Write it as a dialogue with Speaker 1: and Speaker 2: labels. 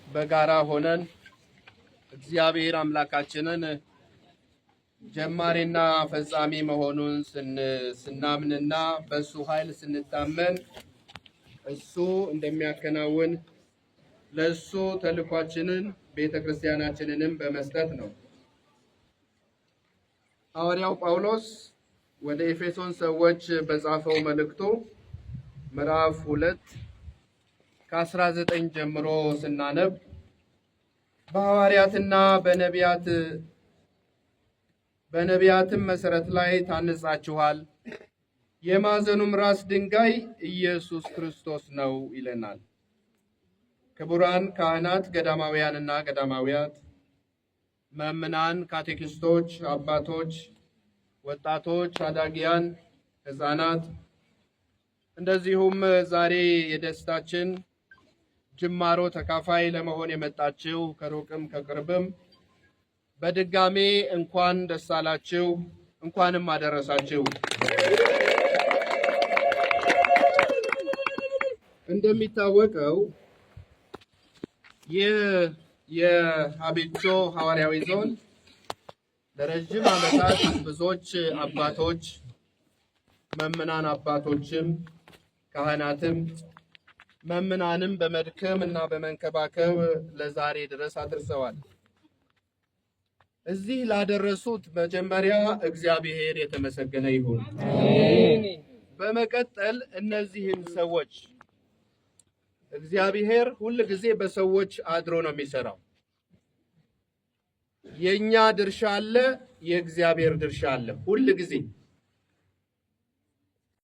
Speaker 1: በጋራ ሆነን እግዚአብሔር አምላካችንን ጀማሪና ፈጻሚ መሆኑን ስናምንና በሱ ኃይል ስንታመን እሱ እንደሚያከናውን ለሱ ተልኳችንን ቤተክርስቲያናችንንም በመስጠት ነው። ሐዋርያው ጳውሎስ ወደ ኤፌሶን ሰዎች በጻፈው መልእክቱ ምዕራፍ 2 ከ19 ጀምሮ ስናነብ በሐዋርያትና በነቢያትም መሰረት ላይ ታንጻችኋል፣ የማዕዘኑም ራስ ድንጋይ ኢየሱስ ክርስቶስ ነው ይለናል። ክቡራን ካህናት፣ ገዳማውያንና ገዳማውያት፣ መምናን፣ ካቴኪስቶች፣ አባቶች፣ ወጣቶች፣ አዳጊያን፣ ሕፃናት እንደዚሁም ዛሬ የደስታችን ጅማሮ ተካፋይ ለመሆን የመጣችሁ ከሩቅም ከቅርብም በድጋሜ እንኳን ደስ አላችሁ፣ እንኳንም አደረሳችሁ። እንደሚታወቀው የአቤቾ ሐዋርያዊ ዞን ለረጅም ዓመታት ብዙዎች አባቶች፣ መምናን አባቶችም ካህናትም መምናንም በመድከም እና በመንከባከብ ለዛሬ ድረስ አድርሰዋል። እዚህ ላደረሱት መጀመሪያ እግዚአብሔር የተመሰገነ ይሁን። በመቀጠል እነዚህን ሰዎች እግዚአብሔር ሁል ጊዜ በሰዎች አድሮ ነው የሚሰራው። የኛ ድርሻ አለ፣ የእግዚአብሔር ድርሻ አለ። ሁል ጊዜ